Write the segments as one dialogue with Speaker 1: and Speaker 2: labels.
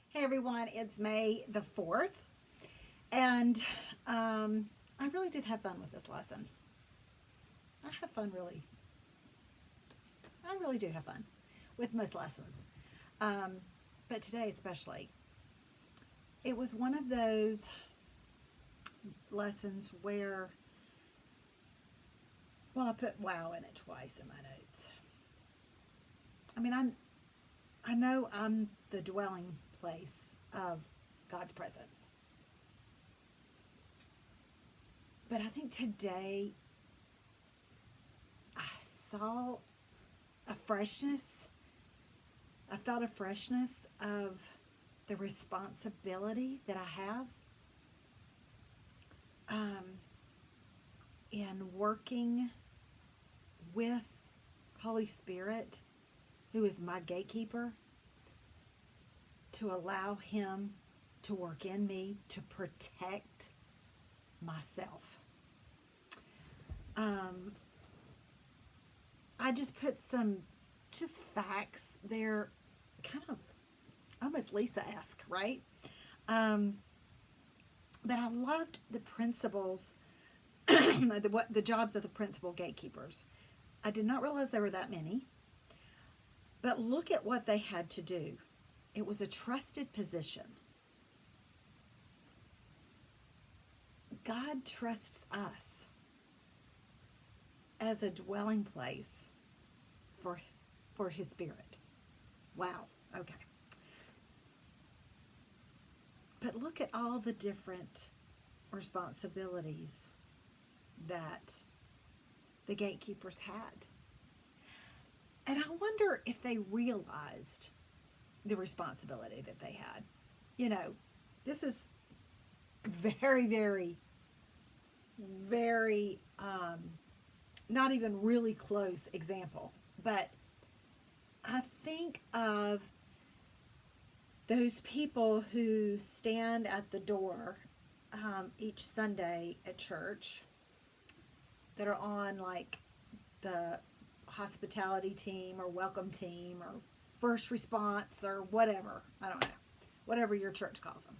Speaker 1: Hey everyone, it's May the 4th, and I really did have fun with this lesson. I have fun, really. I really do have fun with most lessons, um, but today especially. It was one of those lessons where, well, I put wow in it twice in my notes. I mean, I know I'm the dwelling place of God's presence. But I think today I saw a freshness. I felt a freshness of the responsibility that I have in working with Holy Spirit, who is my gatekeeper, to allow Him to work in me to protect myself. I just put some just facts there, kind of almost Lisa-esque, right? But I loved the principles, the jobs of the principal gatekeepers. I did not realize there were that many, but look at what they had to do. It was a trusted position. God trusts us as a dwelling place for His Spirit. Wow. Okay. But look at all the different responsibilities that the gatekeepers had. And I wonder if they realized the responsibility that they had. You know, this is very, very, very, not even really close example. But I think of those people who stand at the door each Sunday at church that are on like the hospitality team or welcome team or first response or whatever. I don't know. Whatever your church calls them.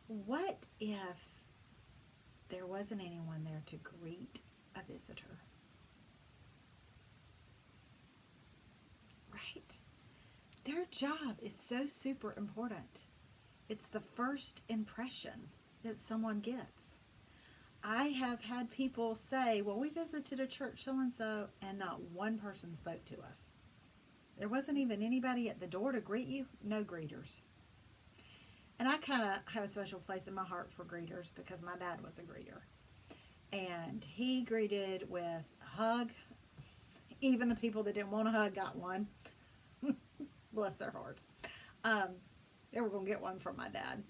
Speaker 1: What if there wasn't anyone there to greet a visitor? Right? Their job is so super important. It's the first impression that someone gets. I have had people say, well, we visited a church so-and-so, and not one person spoke to us. There wasn't even anybody at the door to greet you. No greeters. And I kind of have a special place in my heart for greeters because my dad was a greeter. And he greeted with a hug. Even the people that didn't want a hug got one. Bless their hearts. They were going to get one from my dad.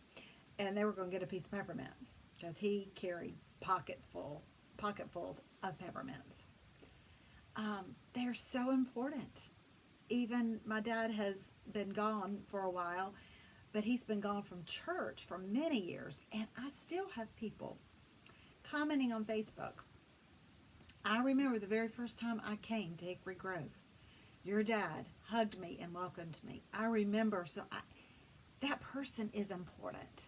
Speaker 1: And they were going to get a piece of peppermint because he carried pocketfuls of peppermints. They're so important. Even my dad has been gone for a while, but he's been gone from church for many years, and I still have people commenting on Facebook. I remember the very first time I came to Hickory Grove. Your dad hugged me and welcomed me. I remember, that person is important.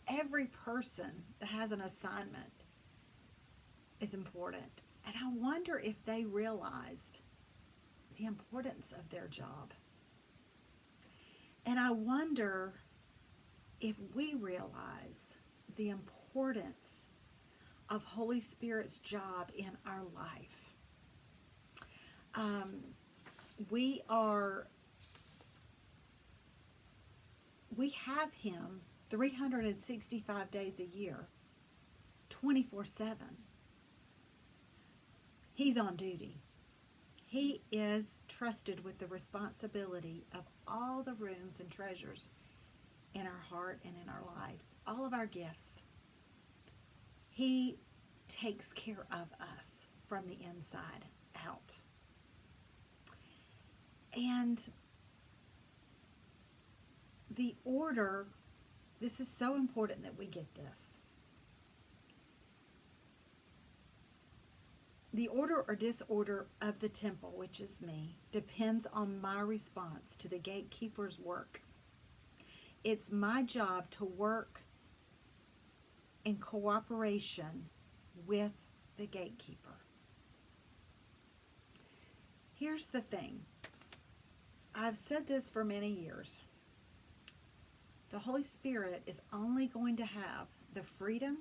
Speaker 1: Every person that has an assignment is important. And I wonder if they realized the importance of their job. And I wonder if we realize the importance of Holy Spirit's job in our life. We have Him 365 days a year, 24/7. He's on duty. He is trusted with the responsibility of all the rooms and treasures in our heart and in our life, all of our gifts. He takes care of us from the inside out. And the order, this is so important that we get this. The order or disorder of the temple, which is me, depends on my response to the gatekeeper's work. It's my job to work in cooperation with the gatekeeper. Here's the thing. I've said this for many years. The Holy Spirit is only going to have the freedom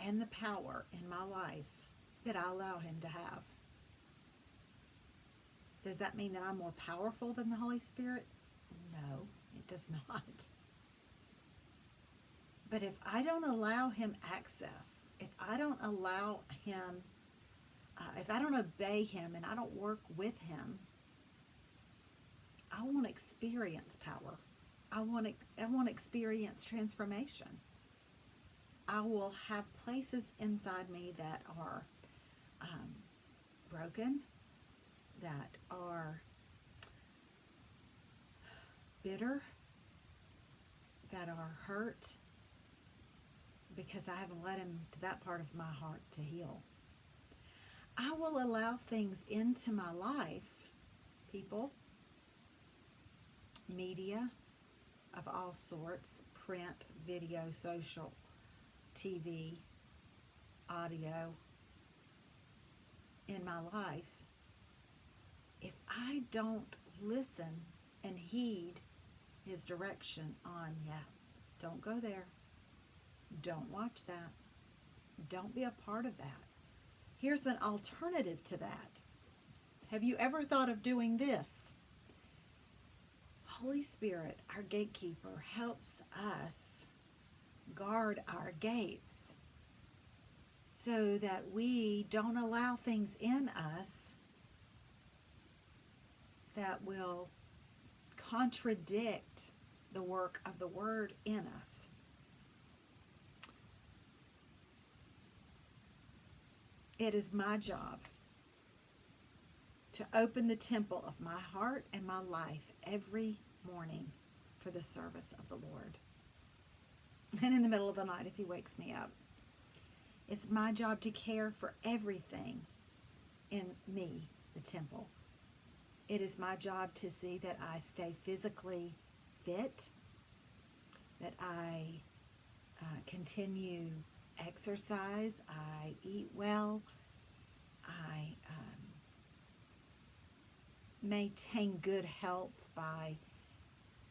Speaker 1: and the power in my life that I allow him to have. Does that mean that I'm more powerful than the Holy Spirit? No, it does not. But if I don't allow him access, if I don't allow him, if I don't obey him and I don't work with him, I won't experience power. I won't experience transformation. I will have places inside me that are broken, that are bitter, that are hurt, because I haven't let him to that part of my heart to heal. I will allow things into my life, people, media of all sorts, print, video, social, TV, audio, in my life. If I don't listen and heed his direction on, don't go there, don't watch that, don't be a part of that. Here's an alternative to that. Have you ever thought of doing this? Holy Spirit, our gatekeeper, helps us guard our gates so that we don't allow things in us that will contradict the work of the Word in us. It is my job to open the temple of my heart and my life every morning for the service of the Lord. And in the middle of the night if he wakes me up. It's my job to care for everything in me, the temple. It is my job to see that I stay physically fit, that I continue exercise, I eat well, I maintain good health by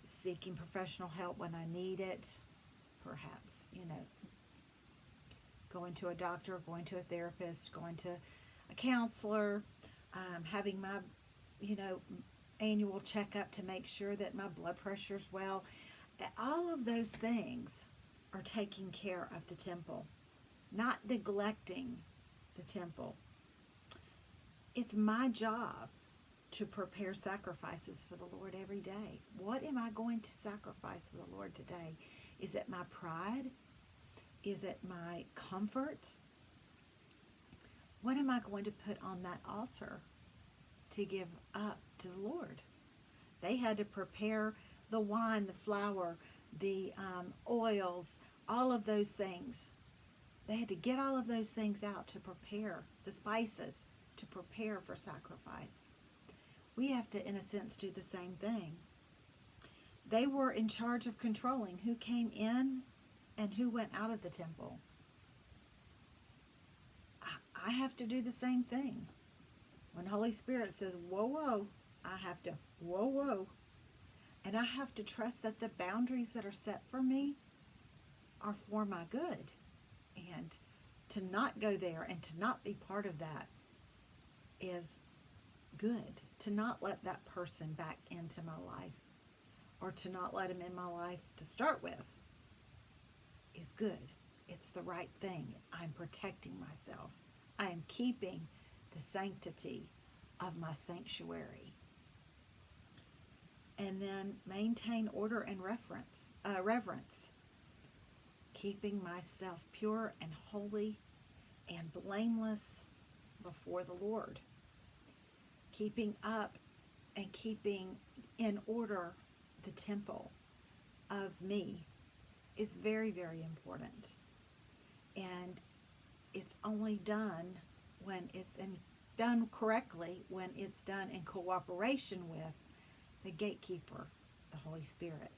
Speaker 1: seeking professional help when I need it, perhaps, going to a doctor, going to a therapist, going to a counselor, having my, annual checkup to make sure that my blood pressure's well. All of those things are taking care of the temple, not neglecting the temple. It's my job to prepare sacrifices for the Lord every day. What am I going to sacrifice for the Lord today? Is it my pride? Is it my comfort? What am I going to put on that altar to give up to the Lord? They had to prepare the wine, the flour, the oils, all of those things. They had to get all of those things out to prepare the spices, to prepare for sacrifice. We have to, in a sense, do the same thing. They were in charge of controlling who came in and who went out of the temple. I have to do the same thing. When Holy Spirit says, whoa, whoa, I have to, whoa, whoa. And I have to trust that the boundaries that are set for me are for my good. And to not go there and to not be part of that is good. To not let that person back into my life, or to not let him in my life to start with, is good. It's the right thing. I'm protecting myself. I am keeping the sanctity of my sanctuary. And then maintain order and reverence. Keeping myself pure and holy and blameless before the Lord. Keeping up and keeping in order the temple of me is very, very important. And it's only done when it's done correctly, when it's done in cooperation with the gatekeeper, the Holy Spirit.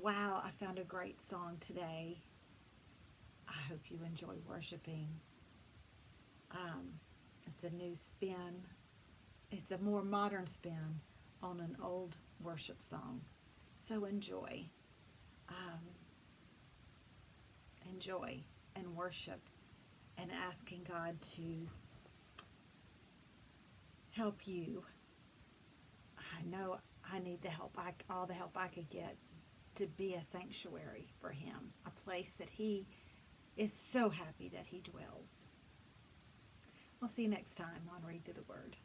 Speaker 1: Wow, I found a great song today. I hope you enjoy worshiping. It's a new spin. It's a more modern spin on an old worship song. So enjoy. Enjoy and worship and asking God to help you. I know I need the help, all the help I could get to be a sanctuary for Him, a place that He is so happy that He dwells. I'll see you next time on Read Through the Word.